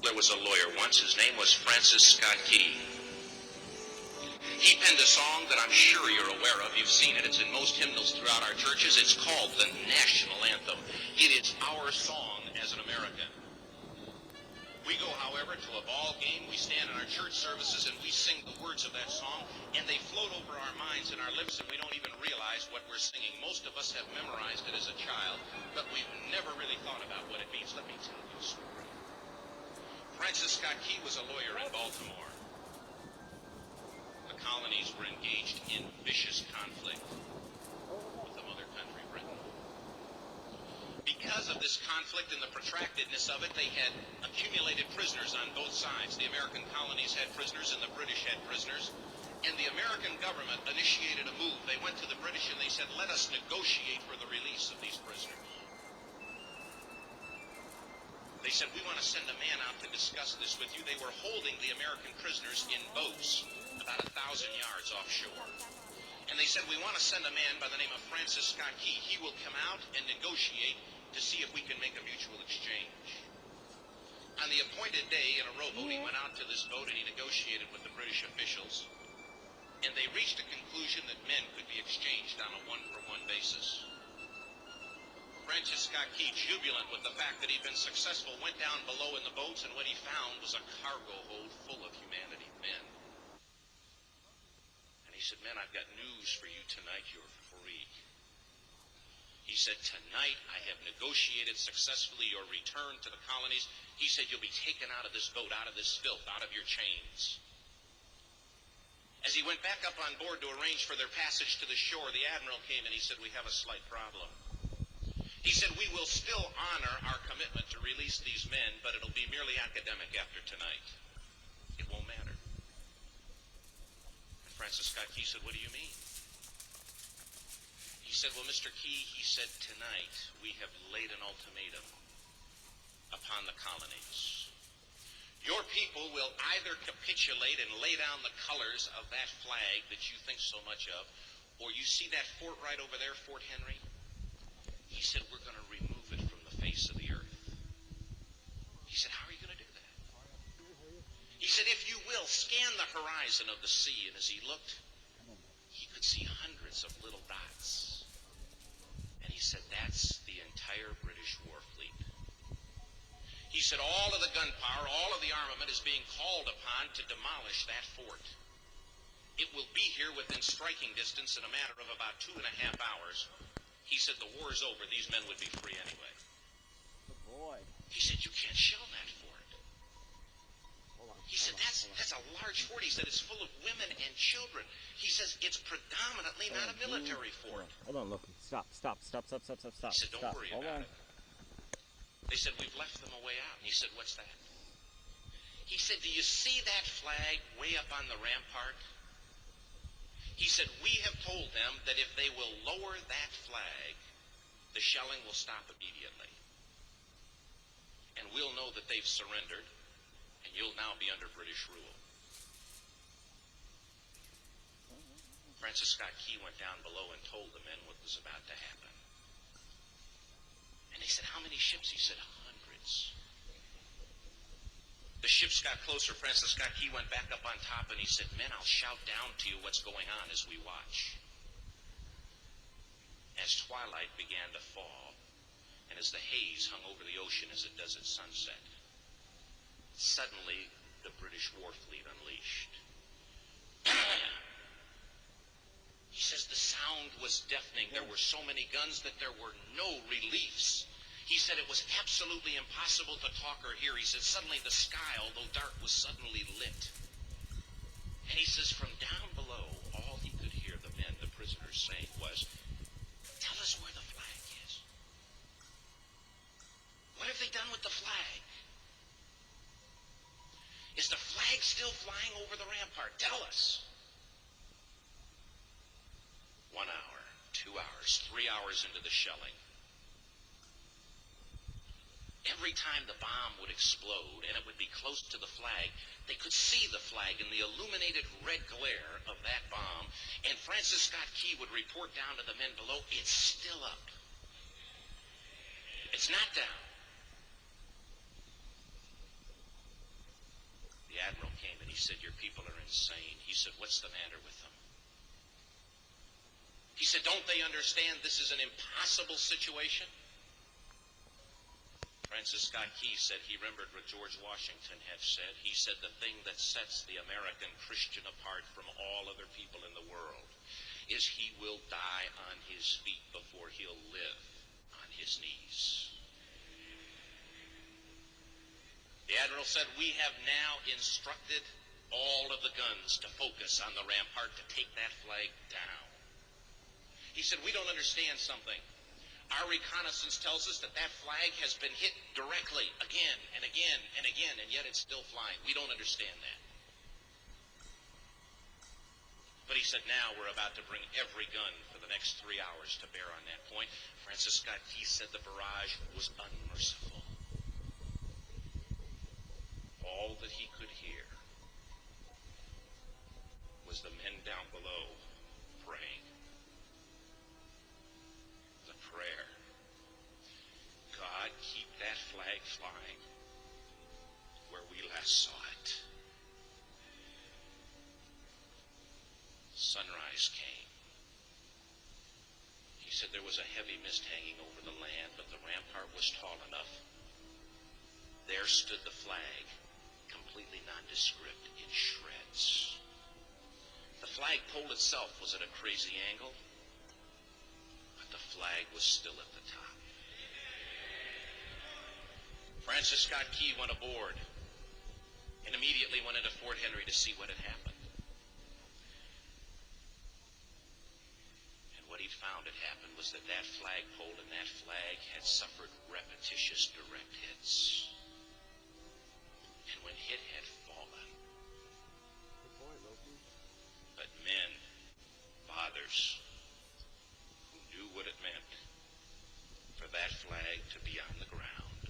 There was a lawyer once. His name was Francis Scott Key. He penned a song that I'm sure you're aware of. You've seen it. It's in most hymnals throughout our churches. It's called the National Anthem. It is our song as an American. We go, however, to a ball game. We stand in our church services and we sing the words of that song, and they float over our minds and our lips, and we don't even realize what we're singing. Most of us have memorized it as a child, but we've never really thought about what it means. Let me tell you a story. Francis Scott Key was a lawyer in Baltimore. The colonies were engaged in vicious conflict with the mother country, Britain. Because of this conflict and the protractedness of it, they had accumulated prisoners on both sides. The American colonies had prisoners and the British had prisoners. And the American government initiated a move. They went to the British and they said, let us negotiate for the release of these prisoners. They said, we want to send a man out to discuss this with you. They were holding the American prisoners in boats about 1,000 yards offshore. And they said, we want to send a man by the name of Francis Scott Key. He will come out and negotiate to see if we can make a mutual exchange. On the appointed day, in a rowboat, he went out to this boat and he negotiated with the British officials. And they reached a conclusion that men could be exchanged on a one-for-one basis. Francis Scott Key, jubilant with the fact that he'd been successful, went down below in the boats, and what he found was a cargo hold full of humanity, men. And he said, men, I've got news for you tonight. You're free. He said, tonight I have negotiated successfully your return to the colonies. He said, you'll be taken out of this boat, out of this filth, out of your chains. As he went back up on board to arrange for their passage to the shore, the admiral came and he said, we have a slight problem. He said, we will still honor our commitment to release these men, but it'll be merely academic after tonight. It won't matter. And Francis Scott Key said, what do you mean? He said, well, Mr. Key, he said, tonight we have laid an ultimatum upon the colonies. Your people will either capitulate and lay down the colors of that flag that you think so much of, or you see that fort right over there, Fort Henry? He said, we're going to remove it from the face of the earth. He said, how are you going to do that? He said, if you will, scan the horizon of the sea. And as he looked, he could see hundreds of little dots. And he said, that's the entire British war fleet. He said, all of the gunpowder, all of the armament is being called upon to demolish that fort. It will be here within striking distance in a matter of about 2.5 hours. He said, the war's over. These men would be free anyway. Good boy. He said, you can't shell that fort. He said, that's a large fort. He said, it's full of women and children. He says, it's predominantly not a military fort. Hold on, look. Stop. He said, don't worry about it. They said, we've left them a way out. And he said, what's that? He said, do you see that flag way up on the rampart? He said, we have told them that if they will lower that flag, the shelling will stop immediately. And we'll know that they've surrendered, and you'll now be under British rule. Francis Scott Key went down below and told the men what was about to happen. And they said, how many ships? He said, hundreds. The ships got closer. Francis Scott Key went back up on top and he said, men, I'll shout down to you what's going on as we watch. As twilight began to fall, and as the haze hung over the ocean as it does at sunset, suddenly the British war fleet unleashed. He says the sound was deafening. There were so many guns that there were no reliefs. He said it was absolutely impossible to talk or hear. He said suddenly the sky, although dark, was suddenly lit. And he says from down below, all he could hear the men, the prisoners, saying was, tell us where the flag is. What have they done with the flag? Is the flag still flying over the rampart? Tell us. 1 hour, 2 hours, 3 hours into the shelling, every time the bomb would explode and it would be close to the flag, they could see the flag in the illuminated red glare of that bomb. And Francis Scott Key would report down to the men below, it's still up. It's not down. said, your people are insane. He said, what's the matter with them? He said, don't they understand this is an impossible situation? Francis Scott Key said he remembered what George Washington had said. He said the thing that sets the American Christian apart from all other people in the world is he will die on his feet before he'll live on his knees. The Admiral said, we have now instructed all of the guns to focus on the rampart to take that flag down. He said, we don't understand something. Our reconnaissance tells us that that flag has been hit directly again and again and again, and yet it's still flying. We don't understand that. But he said, now we're about to bring every gun for the next 3 hours to bear on that point. Francis Scott Key said the barrage was unmerciful. All that he could hear was the men down below praying. The prayer. God, keep that flag flying where we last saw it. Sunrise came. He said there was a heavy mist hanging over the land, but the rampart was tall enough. There stood the flag, completely nondescript, in shreds. The flagpole itself was at a crazy angle, but the flag was still at the top. Francis Scott Key went aboard and immediately went into Fort Henry to see what had happened. And what he found had happened was that that flagpole and that flag had suffered repetitious direct hits. And when hit had fallen, but men, fathers, who knew what it meant for that flag to be on the ground,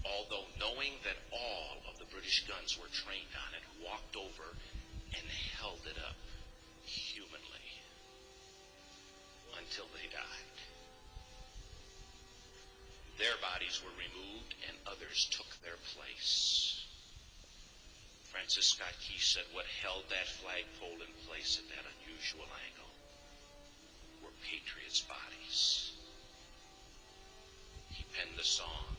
although knowing that all of the British guns were trained on it, walked over and held it up humanly until they died. Their bodies were removed and others took their place. Francis Scott Key said what held that flagpole in place at that unusual angle were patriots' bodies. He penned the song,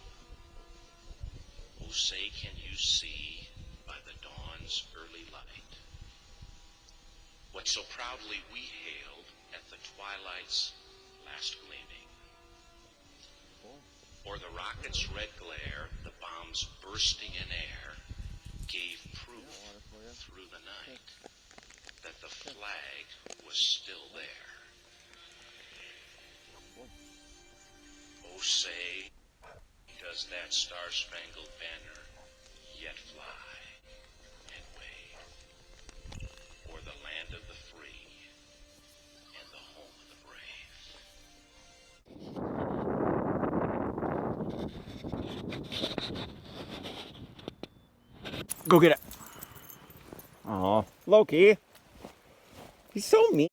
"Oh, say can you see by the dawn's early light what so proudly we hailed at the twilight's last gleaming? Or the rocket's red glare, the bombs bursting in air, gave proof through the night that the flag was still there. Oh, say, does that Star Spangled Banner yet fly and wave o'er the land of the free and the home of the brave?" Go get it. Aw, Loki. He's so mean.